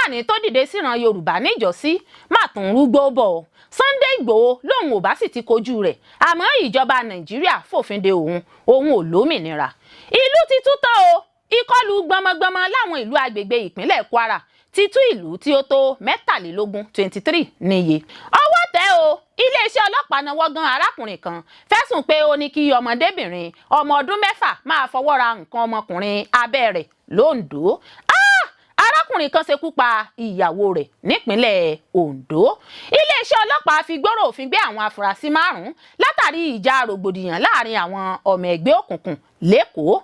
Fulani tó dìde síran Yorùbá níjọ́sí má tún rúgbó bọ̀. Sunday Igboho lòun ò bá sì ti kojú rẹ̀ àmọ́ ìjọba Nàìjíríà fòfin de òun ò lómìnira. Ìlú ti tú tán o. Ìkọlù gbọmọgbọmọ láwọn ìlú agbègbè ìpínlẹ̀ Kwara ti tú ìlú tí ó tó 23 níye. Ọwọ́ tẹ̀ o. Ileesẹ Ọlọpa nawọ gan arakunrin kan fẹ̀sùn pé ó ní kí ọmọdebinrin ọmọ ọdún 6 máa fọwọ́ ra nǹkan ọmọkùnrin abẹ́ rẹ̀ l'Ondo. Arákùnrin kan ṣekú pa ìyàwó rẹ̀ nípínlẹ̀ Ondo. Ileesẹ Ọlọpa fi gbòòrò òfin gbé àwọn afurasí 5 látàrí ìjà rògbòdìyàn láàrin àwọn ọmọ ẹgbẹ́ òkùnkùn l'Ékòó.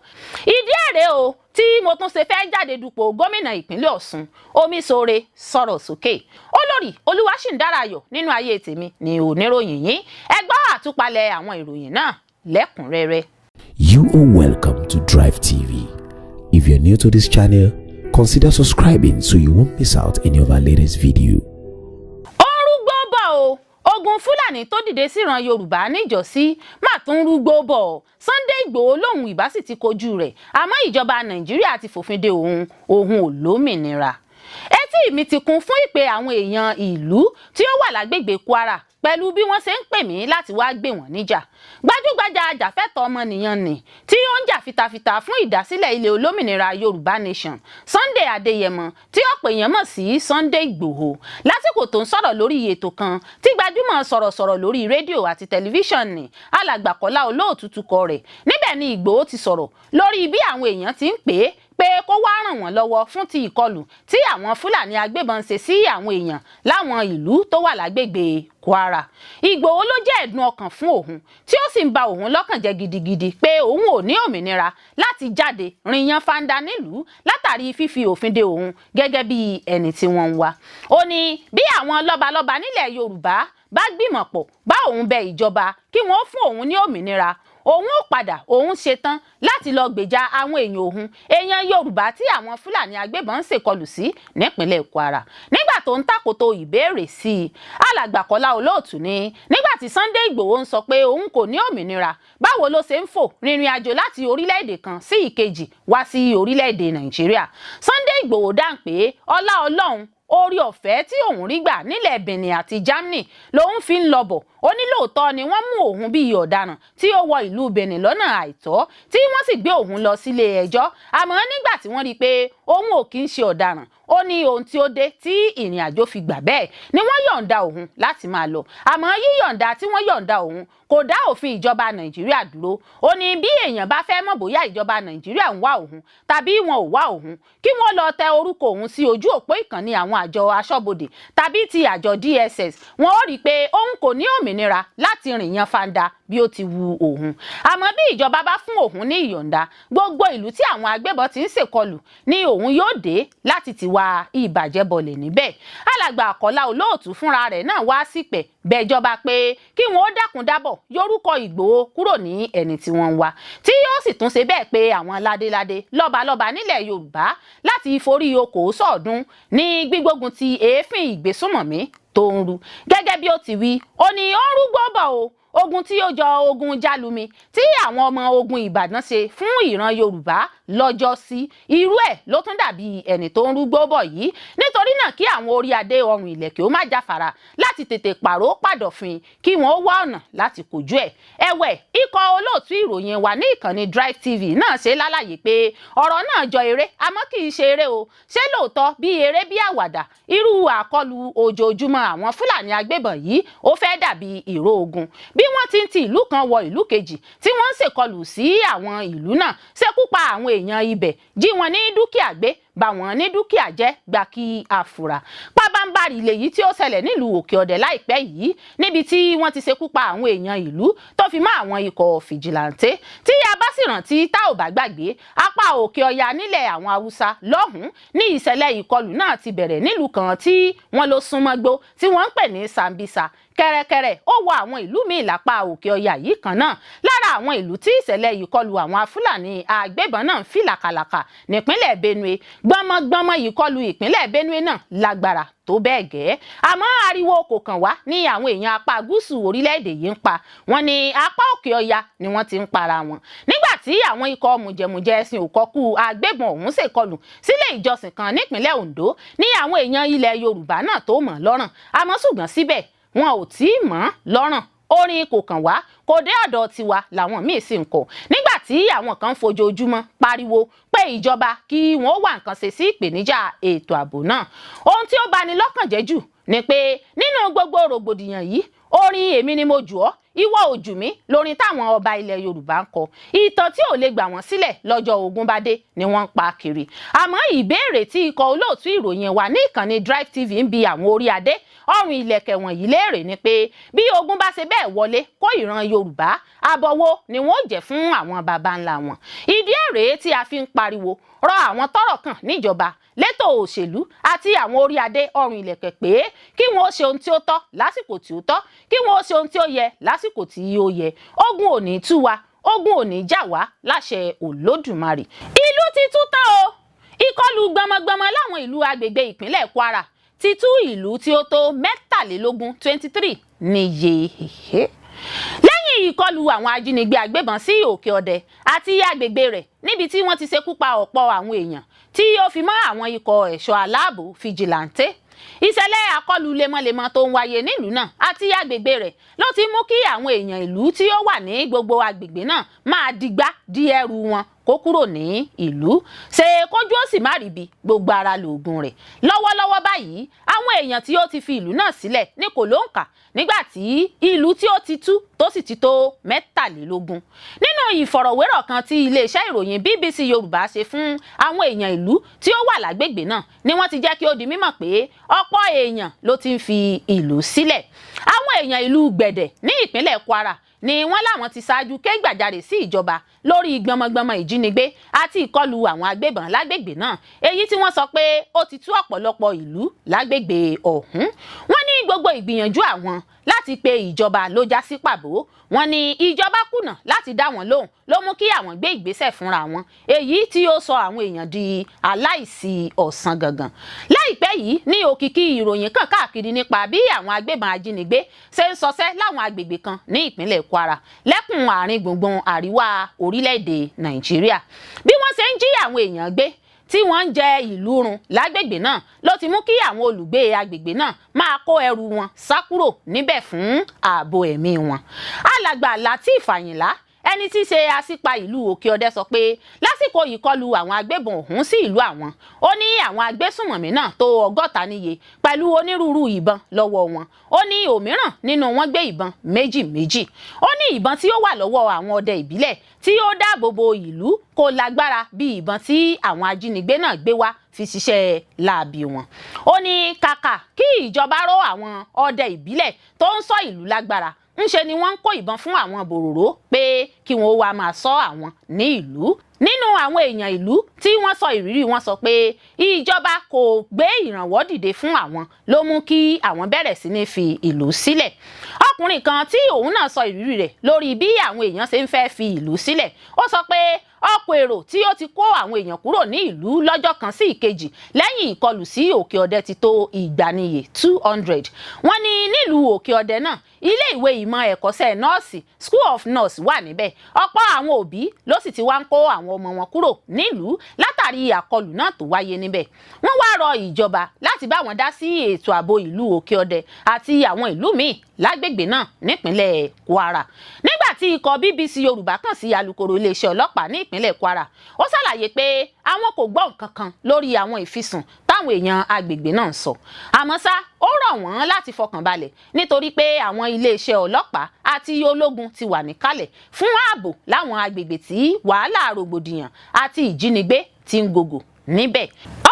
Ìdí èrè o tí mo tún ṣe fẹ́ jáde dupò gómìnà ìpínlẹ̀ Ọ̀ṣun. Omisore sọ̀rọ̀ sókè. Olórí Olúwaṣìndáráyọ̀ nínú ayé tèmi ni oníròyìn yín. Ẹ gbọ́ àtúpalẹ̀ àwọn ìròyìn náà lẹ́kùnrẹ́rẹ́. You are welcome to Drive TV. If you're new to this channel, consider subscribing so you won't miss out any of our latest video. Rugbo bọ̀ o. Ogun Fulani tó dìde síran Yorùbá níjọ́sí má tún rúgbó bọ̀. Sunday Igboho lòun ìbá sì ti kojú rẹ̀ àmọ́ ìjọba Nàìjíríà ti fòfin de òun ò lómìnira. Etí mi ti kún fún ìpè àwọn èèyàn ìlú tí ó wà lágbègbè Kwara pẹ̀lú bí wọ́n ṣe ń pè mí láti wá gbé wọn níjà. Gbajúgbajà ajàfẹ́tọ̀ọ́ ọmọnìyàn ni tí ó ń jà fitafita fún ìdásílẹ̀ ilẹ̀ olómìnira Yorùbá Nation, Sunday Adéyẹmọ tí ọ̀pọ̀ èèyàn mọ̀ sí Sunday Igboho, lásìkò tó ń sọ̀rọ̀ lórí ètò kan tí gbajúmọ̀ sọ̀rọ̀sọ̀rọ̀ lórí rédíò àti tẹlifíṣàn ni Alàgbà Kọ́lá Olóòtú tukọ̀ rẹ̀. Níbẹ̀ ni Igboho ti sọ̀rọ̀ lórí bí àwọn èèyàn ti ń pè é pé kó wá ràn wọ́n lọ́wọ́ fún ti ìkọlù tí àwọn Fulani agbébọn ṣe sí àwọn èèyàn láwọn ìlú tó wà lágbègbè Kwara. Igboho ló jẹ́ ẹ̀dùn ọkàn fún òun tí ó sì ń ba òun lọ́kàn jẹ́ gidigidi pé òun ò ní òmìnira láti jáde rìnyàn fanda nílùú látàrí fífi òfin de òun gẹ́gẹ́ bí ẹni tí wọ́n ń wá. Ó ní bí àwọn lọ́balọ́ba nílẹ̀ Yorùbá bá gbìmọ̀ pọ̀ bá òun bẹ ìjọba kí wọ́n fún òun ní òmìnira, òun ò padà òun ṣetán láti lọ gbèjà àwọn èèyàn Yorùbá tí àwọn Fulani agbébọn ń ṣèkọlù sí nípínlẹ̀ Kwara. Nígbà tó ń tàkòtò ìbéèrè sí i, Alàgbà Kọ́lá Olóòtú ní nígbà tí Sunday Igboho ń sọ pé òun kò ní òmìnira, báwo ló ṣe ń fò rìnrìn àjò láti orílẹ̀-èdè kan sí ìkejì wá sí orílẹ̀-èdè Nàìjíríà. Sunday Igboho dáhùn pé ọlá Ọlọ́run orí ọ̀fẹ́ tí òun rí gbà nílẹ̀ Benin àti Germany lòun fi ń lọ bọ̀. Ó ní lóòótọ́ ni wọ́n mú òun bíi ọ̀daràn tí ó wọ ìlú Benin lọ́nà àìtọ́ tí wọ́n sì gbé òun lọ sílé ẹjọ́, àmọ́ nígbà tí wọ́n rí i pé òun ò kì í ṣe ọ̀daràn, ó ní ohun tí ó dé tí ìrìn àjò fi gbà bẹ́ẹ̀ ni wọ́n yọ̀ǹda òun láti máa lọ, àmọ́ yíyọ̀ǹda tí wọ́n yọ̀ǹda òun kò dá òfin ìjọba Nàìjíríà dúró. Ó ní bí èèyàn bá fẹ́ mọ̀ bóyá ìjọba Nàìjíríà ń wá òun tàbí wọn ò wá òun, kí wọ́n lọ tẹ orúkọ òun sí ojú òpó ìkànnì àwọn àjọ aṣọ́bodè tàbí ti àjọ DSS. Wọn ó rí i pé òun kò ní òmìnira láti rìn yan fanda bí ó ti wu òun. Àmọ́ bí ìjọba bá fún òun ní ìyọ̀ǹda, gbogbo ìlú tí àwọn agbébọn ti ń ṣèkọlù ni òun yóò dé láti ti wá ìbàjẹ́ bọlẹ̀ níbẹ̀. Alàgbà Kọ́lá Olóòtú fúnra rẹ̀ náà wá sípẹ̀ bẹ̀jọba pé kí wọ́n ó dákun dábọ̀ yorúkọ Ìgbòho kúrò ní ẹni tí wọ́n ń wá, tí yóò sì tún ṣe bẹ́ẹ̀ pé àwọn ládéládé lọ́balọ́ba nílẹ̀ Yorùbá láti forí okòó sọ̀ọ́dún ní gbígbógun ti èéfín ìgbésùnmọ̀mí tó ń ru. Gẹ́gẹ́ bí ó ti wí, ó ní ó ń rúgbó bọ̀ o. Ogun tí ó jọ ogun Jálumi tí àwọn ọmọ ogun Ìbàdàn ṣe fún ìran Yorùbá lọ́jọ́ sí, irú ẹ̀ ló tún dàbí ẹni tó ń rúgbó bọ̀ yìí. Nítorí náà kí àwọn orí adé ọrùn ìlẹ̀kẹ̀ ó má jáfara láti tètè pàrọ̀ pàdọ̀fin kí wọ́n wá ọ̀nà láti kojú ẹ̀. Ẹ̀wẹ̀, ikọ̀ olóòtú ìròyìn wa ní ìkànnì Drive TV náà ṣe lálàyé pé ọ̀rọ̀ náà jọ eré àmọ́ kì í ṣe eré o. Ṣé lóòótọ́ bí eré bí àwàdà irú àkọlù ojoojúmọ́ àwọn Fulani agbébọn yìí ó fẹ́ dàbí ìró ogun. Bí wọ́n ti ń ti ìlú kan wọ ìlú kejì tí wọ́n ń ṣèkọlù sí àwọn ìlú náà, ṣekú pa àwọn èèyàn ibẹ̀, jí wọn ní dúkìá gbé, bà wọ́n ní dúkìá jẹ́, gbà kí a fura. Pábánbárì lèyí tí ó ṣẹlẹ̀ nílùú Òkè Ọ̀dẹ̀ láìpẹ́ yìí, níbi tí wọ́n ti ṣekú pa àwọn èèyàn ìlú tó fi mọ́ àwọn ikọ̀ fìjìláńtẹ́. Tí a bá sì rántí tá ò bá gbàgbé, apá Òkè Ọya nílẹ̀ àwọn Haúsá lọ́hùn ní ìṣẹ̀lẹ̀ ìkọlù náà ti bẹ̀rẹ̀ nílùú kan tí wọ́n ló súnmọ́ gbó tí wọ́n ń pè ní Sambisa. kẹ̀rẹ̀kẹ̀rẹ̀ ó wọ àwọn ìlú míì lápá òkè ọya yìí kan náà. Lára àwọn ìlú tí ìṣẹ̀lẹ̀ ìkọlù àwọn Fúlàní Agbébọn náà ń fi làkàlàkà nípínlẹ̀ Benue. Gbọmọgbọmọ ìkọlù ìpínlẹ̀ Benue náà lágbára tó bẹ́ẹ̀ gẹ́. Àmọ́ ariwo kò kàn wá ní àwọn èèyàn apá gúúsù orílẹ̀-èdè yìí ń pa. Wọ́n ní apá òkè ọya ni wọ́n ti ń para wọn. Nígbà tí àwọn ikọ̀ mùjẹ̀mùjẹ ẹ̀sìn òkọ́kù agbébọn ọ̀hún ṣèkọlù sílé ìjọsìn kan nípínlẹ̀ Ondo ní àwọn èèyàn ilẹ̀ Yorùbá náà tó mọ̀ lọ́rùn. Àmọ́ ṣùgbọ́n síbẹ̀ wọn ò tí ì mọ̀ lọ́rùn. Orin kò kàn wá kò dé ọ̀dọ̀ tiwa làwọn míì sì ń kọ. Nígbà tí àwọn kan fojoojúmọ́ pariwo pé ìjọba kí wọ́n wá nǹkan ṣe sí ìpèníjà ètò ààbò náà. Ohun tí ó bani lọ́kàn jẹ́ jù ni pé nínú gbogbo rògbòdìyàn yìí orin èmi ni mo jù ọ́ ìwọ ò jù mí lórin táwọn ọba ilẹ̀ Yorùbá ń kọ. Ìtàn tí ò lè gbà wọ́n sílẹ̀ lọ́jọ́ ogun bá dé ni wọ́n ń pa kiri. Àmọ́ ìbéèrè tí ikọ̀ olóòtú ìròyìn wa ní ìkànnì Drive TV ń bi àwọn orí adé ọrùn ìlẹ̀kẹ̀ wọ̀nyí léèrè ni pé bí ogun bá ṣe bẹ́ẹ̀ wọlé kó ìran Yorùbá àbọ̀wọ́ ni wọ́n jẹ́ fún àwọn baba ńlá wọn. Ìdí èrè tí a fi ń pariwo rọ àwọn tọ́rọ̀ kàn níjọba létò òṣèlú àti àwọn orí adé ọrùn ìlẹ̀kẹ̀ pé kí wọ́n ṣe ohun tí ó tọ́ lásìkò tí ó tọ́, kí wọ́n ṣe ohun tí ó yẹ lásìkò tí ó yẹ. Ogun ò ní tú wa, ogun ò ní jà wá láṣẹ Olódùmarè. Ìlú ti tú tán o. Ìkọlù gbọmọgbọmọ láwọn ìlú agbègbè ìpínlẹ̀ Kwara ti tú ìlú tí ó tó 23 níye. Lẹ́yìn ìkọlù àwọn ajínigbé agbébọn sí òkè ọdẹ àti agbègbè rẹ̀ níbi tí wọ́n ti ṣekú pa ọ̀pọ̀ àwọn èèyàn tí ó fi mọ́ àwọn ikọ̀ ẹ̀ṣọ́ aláàbò fìjìláńtẹ́. Ìṣẹ̀lẹ̀ àkọlù lemọ́lemọ́ tó ń wáyé nílùú náà àti agbègbè rẹ̀ ló ti mú kí àwọn èèyàn ìlú tí ó wà ní gbogbo agbègbè náà máa digbá di ẹrù wọn kó kúrò ní ìlú. Ṣé kójú ó sì má rí bí gbogbo ara lóògùn rẹ̀. Lọ́wọ́lọ́wọ́ báyìí àwọn èèyàn tí ó ti fi ìlú náà sílẹ̀ ní kò ló ń kà nígbà tí ìlú tí ó ti tú tó sì ti tó 23. Nínú ìfọ̀rọ̀wérọ̀ kan tí iléeṣẹ́ ìròyìn BBC Yorùbá ṣe fún àwọn èèyàn ìlú tí ó wà lágbègbè náà ni wọ́n ti jẹ́ kí ó di mímọ̀ pé ọ̀pọ̀ èèyàn ló ti ń fi ìlú sílẹ̀. Àwọn èèyàn ìlú Gbẹ̀dẹ̀ ní ìpínlẹ̀ Kwara ni wọ́n láwọn ti ṣáájú ké gbàjarè sí ìjọba lórí gbọmọgbọmọ ìjínigbé àti ìkọlù àwọn agbébọn lágbègbè náà, èyí tí wọ́n sọ pé ó ti tú ọ̀pọ̀lọpọ̀ ìlú lágbègbè ọ̀hún. Wọ́n ní gbogbo ìgbìyànjú àwọn láti pe ìjọba ló já sí pàbó. Wọ́n ní ìjọba kùnà láti dá wọn lóhùn ló mú kí àwọn gbé ìgbésẹ̀ fúnra wọn, èyí tí ó sọ àwọn èèyàn di aláìsí ọ̀sán gangan. Láìpẹ́ yìí ní òkìkí ìròyìn kàn káàkiri nípa bí àwọn agbébọn ajínigbé ṣe ń ṣọṣẹ́ láwọn agbègbè kan ní ìpínlẹ̀ Kwara lẹ́kùn àárín gbùngbùn àríwá orílẹ̀-èdè Nàìjíríà. Bí wọ́n ṣe ń jí àwọn èèyàn gbé tí wọ́n ń jẹ ìlú run lágbègbè náà ló ti mú kí àwọn olùgbé agbègbè náà máa kó ẹrù wọn sá kúrò níbẹ̀ fún ààbò ẹ̀mí wọn. Alàgbà Lati Koju ẹni tí í ṣe asípa ìlú òkè ọdẹ sọ pé lásìkò ìkọlù àwọn agbébọn ọ̀hún sí ìlú àwọn, ó ní àwọn agbésùnmọ̀mí náà tó 60 níye pẹ̀lú onírúurú ìbọn lọ́wọ́ wọn. Ó ní òmíràn nínú wọn gbé ìbọn méjì. Ó ní ìbọn tí ó wà lọ́wọ́ àwọn ọdẹ ìbílẹ̀ tí ó dáàbò bo ìlú kò lágbára bí ìbọn tí àwọn ajínigbé náà gbé wá fi ṣiṣẹ́ láabi wọn. Ó ní kàkà kí ìjọba ró àwọn ọdẹ ìbílẹ̀ tó ń ṣọ́ ìlú lágbára, ńṣe ni wọ́n ń kó ìbọn fún àwọn bòròró pé kí wọ́n wá máa ṣọ́ àwọn ní ìlú. Nínú àwọn èèyàn ìlú tí wọ́n sọ ìrírí wọn sọ pé ìjọba kò gbé ìrànwọ́ dìde fún àwọn ló mú kí àwọn bẹ̀rẹ̀ sí ní fi ìlú sílẹ̀. Ọkùnrin kan tí òun náà sọ ìrírí rẹ̀ lórí bí àwọn èèyàn ṣe ń fẹ́ fi ìlú sílẹ̀, ó sọ pé ọ̀pọ̀ èrò tí ó ti kó àwọn èèyàn kúrò ní ìlú lọ́jọ́ kan sí ìkejì lẹ́yìn ìkọlù sí òkè ọdẹ ti tó 200. Wọ́n ní nílùú òkè ọdẹ náà ilé ìwé ìmọ̀ ẹ̀kọ́ṣẹ́ nọ́ọ̀sì School of Nurse wà níbẹ̀. Ọ̀pọ̀ àwọn òbí ló sì ti wá ń kó àwọn ọmọ wọn kúrò nílùú látàrí àkọlù náà tó wáyé níbẹ̀. Wọ́n wá rọ ìjọba láti bá wọn dá sí ètò ààbò ìlú òkè ọdẹ àti àwọn ìlú míì lágbègbè náà nípínlẹ̀ Kwara. Nígbà tí ikọ̀ BBC Yorùbá kàn sí alukoro Ileesẹ Ọlọpa ní ìpínlẹ̀ Kwara, ó ṣàlàyé pé àwọn kò gbọ́ nǹkan kan lórí àwọn ìfisùn táwọn èèyàn agbègbè náà ń sọ. Àmọ́ ṣá ó rọ̀ wọ́n láti fọkàn balẹ̀ nítorí pé àwọn iléeṣẹ́ ọlọ́pàá àti ológun ti wà níkàlẹ̀ fún ààbò láwọn agbègbè tí wàhálà rògbòdìyàn àti ìjínigbé ti ń gògò níbẹ̀.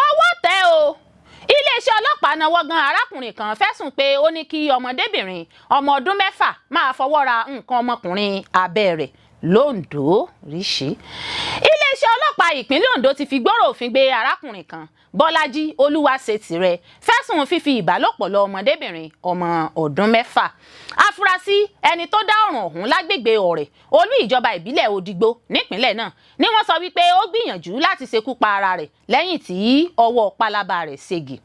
Ọwọ́ tẹ̀ o. Iléeṣẹ́ ọlọ́pàá náwó gan arákùnrin kan fẹ̀sùn pé ó ní kí ọmọdébìnrin ọmọ ọdún 6 máa fọwọ́ ra nǹkan ọmọkùnrin abẹ́ rẹ̀ l'Ondo ríṣì. Iléeṣẹ́ iléeṣẹ́ ọlọ́pàá ìpínlẹ̀ Ondo ti fi gbòòrò òfin gbé arákùnrin kan Bọ́lájí Olúwaṣetirẹ fẹ̀sùn fífi ìbálòpọ̀ lọ ọmọdébìnrin ọmọ ọdún 6. Afurasí ẹni tó dá ọ̀ràn ọ̀hún lágbègbè Ọ̀rẹ́ olú ìjọba ìbílẹ̀ Òdìgbò nípínlẹ̀ náà ni wọ́n sọ wípé ó gbìyànjú láti ṣekú pa ara rẹ̀ lẹ́yìn tí ọwọ́ pálábá rẹ̀ ségi.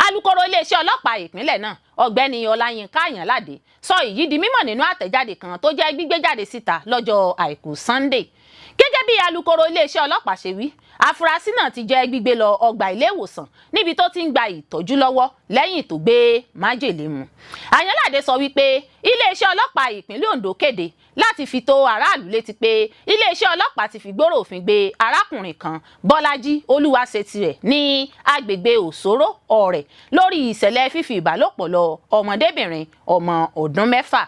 Alukoro iléeṣẹ́ ọlọ́pàá ìpínlẹ̀ náà ọ̀gbẹ́ni Ọláyínká Àyànládé sọ èyí di mímọ̀ nínú àtẹ̀jáde kan tó jẹ́ gbígbé jáde síta lọ́jọ́ Àìkú Sunday. Gẹ́gẹ́ bí alukoro iléeṣẹ́ ọlọ́pàá ṣe wí, afurasí náà ti jẹ́ gbígbé lọ ọgbà ilé ìwòsàn níbi tó ti ń gba ìtọ́jú lọ́wọ́ lẹ́yìn tó gbé májèlé mu. Àyànládé sọ wípé iléeṣẹ́ ọlọ́pàá ìpínlẹ̀ Ondo kéde láti fi tó aráàlú létí pé iléeṣẹ́ ọlọ́pàá ti fi gbòòrò òfin gbé arákùnrin kan Bọ́lájí Olúwaṣetirẹ ní agbègbè Òṣòro Ọ̀rẹ́ lórí ìṣẹ̀lẹ̀ fífi ìbálòpọ̀ lọ ọmọdébìnrin ọmọ ọdún 6.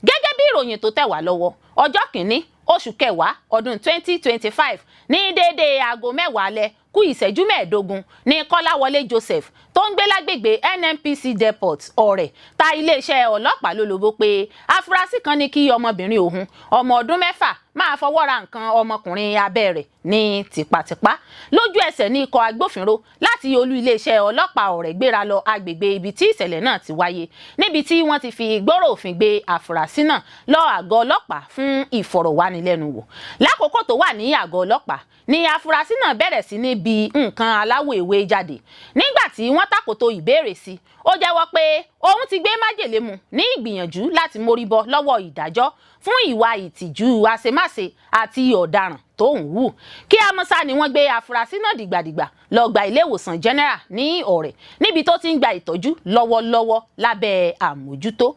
Gẹ́gẹ́ bí ìròyìn tó tẹ̀ wá lọ́wọ́, ọjọ́ kìíní oṣù kẹwàá ọdún 2025 ní déédéé aago 10 alẹ́ kù ìṣẹ́jú 15 ní Kọ́láwọlé Joseph tó ń gbé lágbègbè NNPC Depot Ọ̀rẹ́ ta iléeṣẹ́ ọlọ́pàá lólobó pé afurasí kan ní kí ọmọbìnrin òun ọmọ ọdún 6 máa fọwọ́ ra nǹkan ọmọkùnrin abẹ́ rẹ̀ ní tipátipá. Lójú ẹsẹ̀ ní ikọ̀ agbófinró láti olú iléeṣẹ́ ọlọ́pàá Ọ̀rẹ́ gbéra lọ agbègbè ibi tí ìṣẹ̀lẹ̀ náà ti wáyé níbi tí wọ́n ti fi gbòòrò òfin gbé afurasí náà lọ àgọ́ ọlọ́pàá fún ìfọ̀rọ̀wánilẹ́nuwò. Lákòókò tó wà ní àgọ́ ọlọ́pàá ni afurasí náà bẹ̀rẹ̀ sí ní bi nǹkan aláwọ̀ ewé jáde. Nígbà tí wọ́n tàkòtò ìbéèrè sí, ó jẹ́wọ́ pé òun ti gbé májèlé mu ní ìgbìyànjú láti mórí bọ́ lọ́wọ́ ìdájọ́ fún ìwà ìtìjú àṣemáṣe àti ọ̀daràn tó ń hù. Kí amọ́sá ni wọ́n gbé afurasí náà dìgbàdìgbà lọ gba ilé ìwòsàn general ní Ọ̀rẹ́ níbi tó ti ń gba ìtọ́jú lọ́wọ́lọ́wọ́ lábẹ́ àmójútó.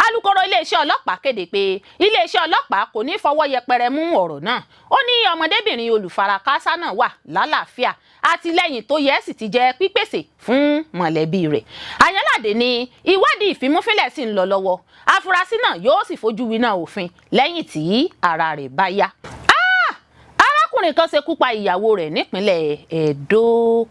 Alukoro iléeṣẹ́ ọlọ́pàá kéde pé iléeṣẹ́ ọlọ́pàá kò ní fọwọ́ yẹpẹrẹ mú ọ̀rọ̀ náà. Ó ní ọmọdébìnrin olùfarakásá náà wà lálàáfíà àtìlẹ́yìn tó yẹ sì ti jẹ́ pípèsè fún mọ̀lẹ́bí rẹ̀. Àyànládé ní ìwádìí ìfimúfínlẹ̀ sì ń lọ lọ́wọ́. Afurasí náà yóò sì fojú winá òfin lẹ́yìn tí ara rẹ̀ bá yá. Arákùnrin kan ṣekú pa ìyàwó rẹ̀ nípínlẹ̀ Ẹdó.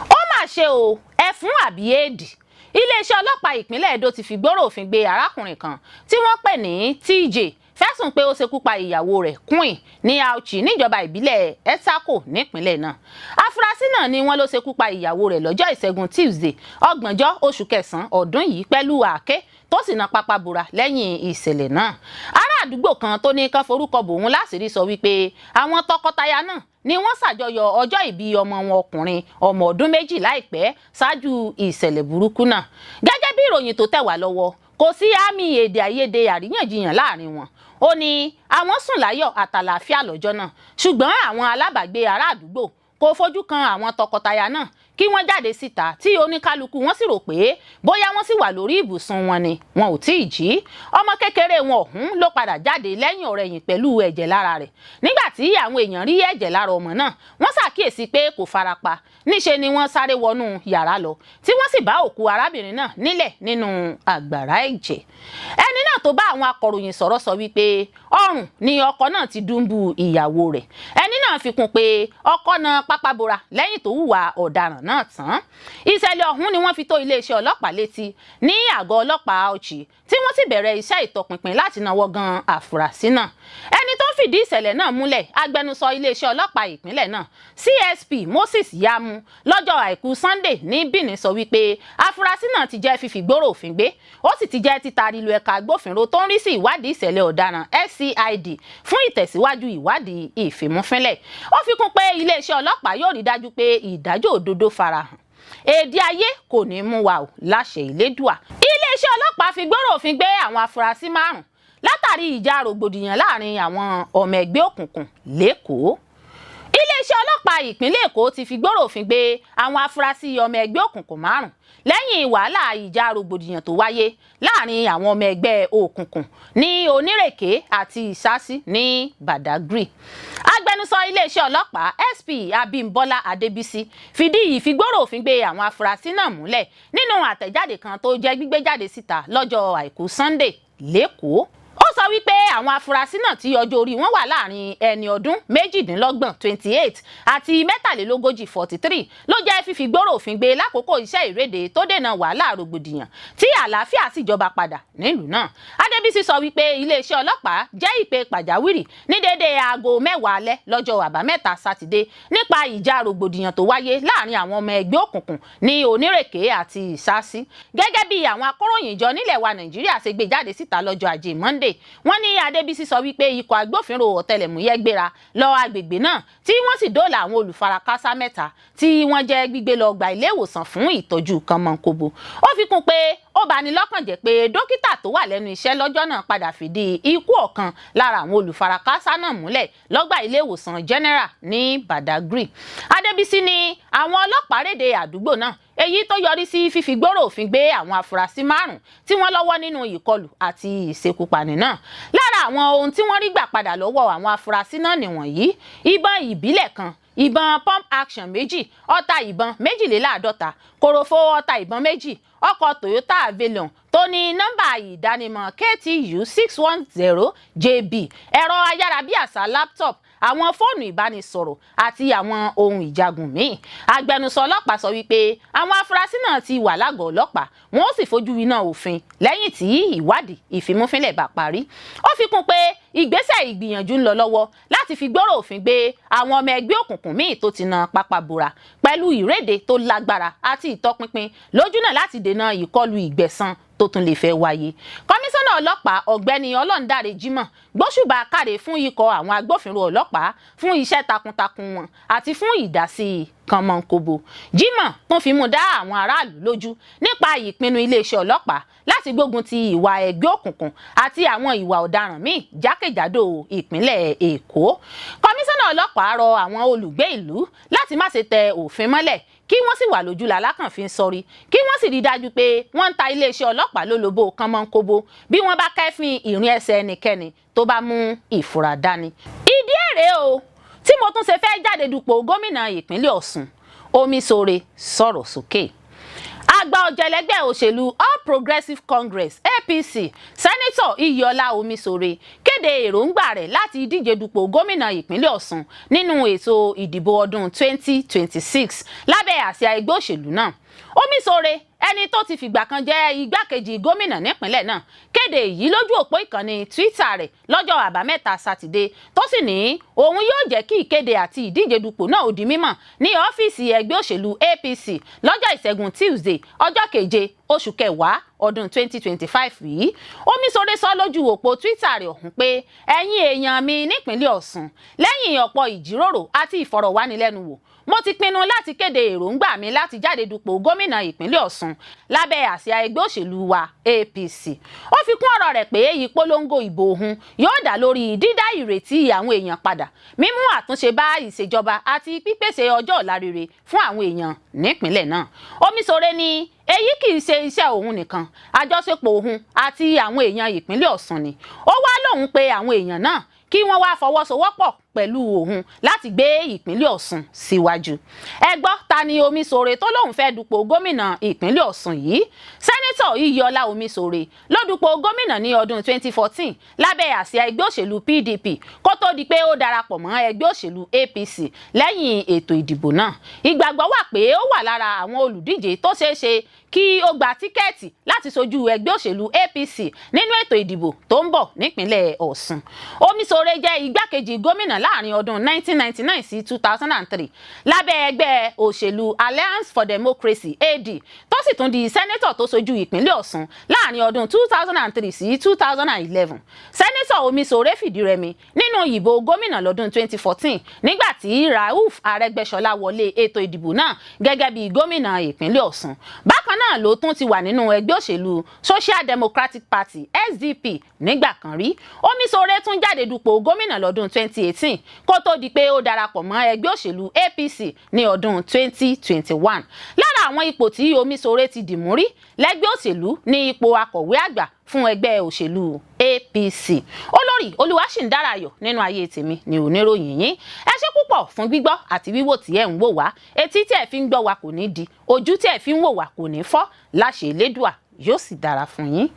Ó mà ṣe o, ẹ̀fún àbí èdì. Iléeṣẹ́ ọlọ́pàá ìpínlẹ̀ Ẹdó ti fi gbòòrò òfin gbé arákùnrin kan tí wọ́n pè ní TJ fẹ̀sùn pé ó ṣekú pa ìyàwó rẹ̀ Queen ní Auchi níjọba ìbílẹ̀ Etako nípínlẹ̀ náà. Afurasí náà ni wọ́n ló ṣekú pa ìyàwó rẹ̀ lọ́jọ́ Ìṣẹ́gun Tuesday 30 oṣù kẹsàn-án ọdún yìí pẹ̀lú àáké tó sì na pápá bora lẹ́yìn ìṣẹ̀lẹ̀ náà. Ará àdúgbò kan tó ní kán forúkọ bò wọ́n láṣìírí sọ wípé àwọn tọkọtaya náà ni wọ́n ṣàjọyọ̀ ọjọ́ ìbí ọmọ wọn ọkùnrin ọmọ ọdún 2 láìpẹ́ ṣáájú ìṣẹ̀lẹ̀ burúkú náà. Gẹ́gẹ́ bí ìròyìn tó tẹ̀ wá lọ́wọ́, kò sí àmì èdè àìyedè àríyànjiyàn láàrin wọn. Ó ní àwọn sùn láyọ̀ àtàlàáfíà lọ́jọ́ náà, ṣùgbọ́n àwọn alábàágbé ará àdúgbò kò fojú kan àwọn tọkọtaya náà kí wọ́n jáde síta tí oníkálukú wọn sì rò pé bóyá wọ́n sì wà lórí ibùsùn wọn ni wọn ò tí ì jí. Ọmọ kékeré wọn ọ̀hún ló padà jáde lẹ́yìn ọ̀rẹ̀yìn pẹ̀lú ẹ̀jẹ̀ lára rẹ̀. Nígbà tí àwọn èèyàn rí ẹ̀jẹ̀ lára ọmọ náà, wọ́n ṣàkíyèsí pé kò farapa. Níṣe ni wọ́n sáré wọnú yàrá lọ tí wọ́n sì bá òkú arábìnrin náà nílẹ̀ nínú àgbàrá ẹ̀jẹ̀. Ẹni náà tó bá àwọn akọ̀ròyìn sọ̀rọ̀ sọ wípé ọrùn ni ọkọ náà ti dùnbù ìyàwó rẹ̀. Ẹni náà fi kún pé ọkọ náà pápá bora lẹ́yìn tó hùwà ọ̀daràn náà tán. Ìṣẹ̀lẹ̀ ọ̀hún ni wọ́n fi tó iléeṣẹ́ ọlọ́pàá létí ní àgọ́ ọlọ́pàá Auchi tí wọ́n sì bẹ̀rẹ̀ iṣẹ́ ìtọpinpin láti náwó gan àfúrásì náà. Ẹni tó ń fìdí ìṣẹ̀lẹ̀ náà múlẹ̀, agbẹnusọ iléeṣẹ́ ọlọ́pàá ìpínlẹ̀ náà CSP Moses Yamu lọ́jọ́ Àìkú Sunday ní Benin sọ wípé afurasí náà ti jẹ́ fífi gbòòrò òfin gbé, ó sì ti jẹ́ títari lu ẹ̀ka agbófinró tó ń rí sí ìwádìí ìṣẹ̀lẹ̀ ọ̀daràn FCID fún ìtẹ̀síwájú ìwádìí ìfimúfínlẹ̀. Ó fi kún pé iléeṣẹ́ ọlọ́pàá yóò rí dájú pé ìdájọ́ òdodo farahàn. Èdè ayé kò ní mú wa ò láṣẹ Ìlédùà. Iléeṣẹ́ ọlọ́pàá fi gbòòrò òfin gbé àwọn afurasí 5 látàrí ìjà rògbòdìyàn láàrin àwọn ọmọ ẹgbẹ́ òkùnkùn l'Ékòó. Iléeṣẹ́ ọlọ́pàá ìpínlẹ̀ Èkó ti fi gbòòrò òfin gbé àwọn afurasí ọmọ ẹgbẹ́ òkùnkùn 5 lẹ́yìn wàhálà ìjà rògbòdìyàn tó wáyé láàrin àwọn ọmọ ẹgbẹ́ òkùnkùn ní Onírèké àti Ìṣásí ní Badagry. Agbẹnusọ iléeṣẹ́ ọlọ́pàá SP Abímbọ́lá Adébísí fìdí ìfigbòòrò òfin gbé àwọn afurasí náà múlẹ̀ nínú àtẹ̀jáde kan tó jẹ́ gbígbé jáde síta lọ́jọ́ Àìkú Sunday l'Ékòó. Ó sọ wípé àwọn afurasí náà tí ọjọ́ orí wọn wà láàrin ẹni ọdún méjìdínlọ́gbọ̀n 28 àti mẹ́tàlélógójì 43 ló jẹ́ fífi gbòòrò òfin gbé lákòókò iṣẹ́ ìréde tó dènà wàhálà rògbòdìyàn tí àlàáfíà sì jọba padà nílùú náà. Adébísí sọ wípé iléeṣẹ́ ọlọ́pàá jẹ́ ìpè pàjáwìrì ní déédéé aago 10 alẹ́ lọ́jọ́ àbámẹ́ta sátidé nípa ìjà rògbòdìyàn tó wáyé láàrin àwọn ọmọ ẹgbẹ́ òkùnkùn ní Onírèké àti Ìsásí. Gẹ́gẹ́ bí àwọn akọ̀ròyìn ìjọ nílẹ̀ wa Nàìjíríà ṣe gbé jáde síta lọ́jọ́ Ajé Monday, wọ́n ní Adébísí sọ wípé ikọ̀ agbófinró ọ̀tẹlẹ̀múyẹ́ gbéra lọ agbègbè náà tí wọ́n sì dóòlà àwọn olùfarakásá mẹ́ta tí wọ́n jẹ́ gbígbé lọ gba ilé ìwòsàn fún ìtọ́jú kànmọ́nkóbo. Ó fi kún pé ó bani lọ́kàn jẹ́ pé dókítà tó wà lẹ́nu iṣẹ́ lọ́jọ́ náà padà fìdí ikú ọ̀kan lára àwọn olùfarakásá náà múlẹ̀ lọ́gbà ilé ìwòsàn General ní Badagry. Adébísí ní àwọn ọlọ́pàá rédè àdúgbò náà, èyí tó yọrí sí fífi gbòòrò òfin gbé àwọn afurasí 5 tí wọ́n lọ́wọ́ nínú ìkọlù àti ìṣekúpani náà. Lára àwọn ohun tí wọ́n rí gbà padà lọ́wọ́ àwọn afurasí náà nìwọ̀nyí: ìbọn ìbílẹ̀ kan, ìbọn pump action 2, ọta ìbọn 52, kòròfo ọta ìbọn 2, ọkọ̀ Toyota Avalon tó ní nọ́mbà ìdánimọ̀ KTU 610JB, ẹ̀rọ ayárabíàṣá laptop, àwọn fóònù ìbánisọ̀rọ̀ àti àwọn ohun ìjagun míì. Agbẹnusọ ọlọ́pàá sọ wípé àwọn afurasí náà ti wà lágọ̀ọ́ ọlọ́pàá, wọn ó sì fojú winá òfin lẹ́yìn tí ìwádìí ìfimúfínlẹ̀ bá parí. Ó fi kún pé ìgbésẹ̀ ìgbìyànjú ń lọ lọ́wọ́ láti fi gbòòrò òfin gbé àwọn ọmọ ẹgbẹ́ òkùnkùn míì tó ti na pápá bora pẹ̀lú ìréde tó lágbára àti ìtọpinpin lójúnà láti dènà ìkọlù ìgbẹ̀san tó tún lè fẹ́ wáyé. Kọmíṣánná ọlọ́pàá ọ̀gbẹ́ni Ọlọ́ndàrẹ Jimoh gbóṣùbà káre fún ikọ̀ àwọn agbófinró ọlọ́pàá fún iṣẹ́ takuntakun wọn àti fún ìdásí kànmọ́nkóbo. Jimoh tún fi mú dá àwọn aráàlú lójú nípa ìpinnu iléeṣẹ́ ọlọ́pàá láti gbógun ti ìwà ẹgbẹ́ òkùnkùn àti àwọn ìwà ọ̀daràn míì jákèjádò ìpínlẹ̀ Èkó. Kọmíṣánná ọlọ́pàá rọ àwọn olùgbé ìlú láti má ṣe tẹ òfin mọ́lẹ̀ kí wọ́n sì wà lójú làlákànfin sọrí, kí wọ́n sì rí dájú pé wọ́n ń ta iléeṣẹ́ ọlọ́pàá lólobó kànmọ́nkóbo bí wọ́n bá kẹ́fín ìrìn ẹsẹ̀ ẹnikẹ́ni tó bá mú ìfura dání. Ìdí èrè o tí mo tún ṣe fẹ́ jáde dupò gómìnà ìpínlẹ̀ Ọ̀ṣun. Omisore sọ̀rọ̀ sókè. Àgbà ọ̀jẹ̀lẹ́gbẹ́ òṣèlú All Progressives Congress APC Sẹ́nítọ̀ Iyọlá Omisore kéde èròǹgbà rẹ̀ láti díje dupò gómìnà ìpínlẹ̀ Ọ̀ṣun nínú ètò ìdìbò ọdún 2026 lábẹ́ àsíá ẹgbẹ́ òṣèlú náà. Omisore, ẹni tó ti fìgbà kan jẹ́ igbákejì gómìnà nípínlẹ̀ náà, kéde èyí lójú òpó ìkànnì Twitter rẹ̀ lọ́jọ́ àbámẹ́ta sátidé tó sì ní òun yóò jẹ́ kí ìkéde àti ìdíje dupò náà ó di mímọ̀ ní ọ́fíìsì ẹgbẹ́ òṣèlú APC lọ́jọ́ ìṣẹ́gun Tuesday ọjọ́ 7 oṣù kẹwàá ọdún 2025 yìí. Omisore sọ lójú òpó Twitter rẹ̀ ọ̀hún pé ẹ̀yin èèyàn mi nípínlẹ̀ Ọ̀ṣun, lẹ́yìn ọ̀pọ̀ ìjíròrò àti ìfọ̀rọ̀wánilẹ́nuwò, mo ti pinnu láti kéde èròǹgbà mi láti jáde dupò gómìnà ìpínlẹ̀ Ọ̀ṣun lábẹ́ àsíá ẹgbẹ́ òṣèlú wa APC. Ó fi kún ọ̀rọ̀ rẹ̀ pé ìpolongo ìbò òun yóò dá lórí dídá ìrètí àwọn èèyàn padà, mímú àtúnṣe bá ìṣèjọba àti pípèsè ọjọ́ ọ̀la rere fún àwọn èèyàn nípínlẹ̀ náà. Omisore ní èyí kì í ṣe iṣẹ́ òun nìkan, àjọṣepọ̀ òun àti àwọn èèyàn ìpínlẹ̀ Ọ̀ṣun ni. Ó wá lóhùn pé àwọn èèyàn náà kí wọ́n wá fọwọ́sowọ́pọ̀ pẹ̀lú òun láti gbé ìpínlẹ̀ Ọ̀ṣun síwájú. Ẹ gbọ́ ta ni Omisore tó lóun fẹ́ dupò gómìnà ìpínlẹ̀ Ọ̀ṣun yìí? Sẹ́nítọ̀ Iyọlá Omisore ló dupò gómìnà ní ọdún 2014 lábẹ́ àsíá ẹgbẹ́ òṣèlú PDP kó tó di pé ó darapọ̀ mọ́ ẹgbẹ́ òṣèlú APC lẹ́yìn ètò ìdìbò náà. Ìgbàgbọ́ wà pé ó wà lára àwọn olùdíje tó ṣeé ṣe kí ó gba tíkẹ́ẹ̀tì láti ṣojú ẹgbẹ́ òṣèlú APC nínú ètò ìdìbò tó ń bọ̀ nípínlẹ̀ Ọ̀ṣun. Omisore jẹ́ igbákejì gómìnà láàrin ọdún 1999 sí 2003 lábẹ́ ẹgbẹ́ òṣèlú Alliance for Democracy AD, tó sì tún di sẹ́nẹ́tọ̀ tó ṣojú ìpínlẹ̀ Ọ̀ṣun láàrin ọdún 2003 sí 2011. Sẹ́nẹ́tọ̀ Omisore fìdí rẹmi nínú ìbò gómìnà lọ́dún 2014 nígbà tí Rauf Arẹ́gbẹ́ṣọlá wọlé ètò ìdìbò náà gẹ́gẹ́ bí gómìnà ìpínlẹ̀ Ọ̀ṣun. Bákan náà ló tún ti wà nínú ẹgbẹ́ òṣèlú Social Democratic Party SDP nígbà kan rí. Omisore tún jáde dupò gómìnà lọ́dún 2018 kó tó di pé ó darapọ̀ mọ́ ẹgbẹ́ òṣèlú APC ní ọdún 2021. Lára àwọn ipò tí Omisore ti dìmú rí lẹ́gbẹ́ òṣèlú ní ipò akọ̀wé àgbà fún ẹgbẹ́ òṣèlú APC. Olórí Olúwaṣìndárayọ̀ nínú ayé tèmi ni oníròyìn yín. Ẹ ṣé púpọ̀ fún gbígbọ́ àti wíwò tí ẹ ń wò wá. Etí tí ẹ fi ń gbọ́ wa kò ní di, ojú tí ẹ fi ń wò wá kò ní fọ́. Láṣẹ Elédùà yóò sì dára fún yín.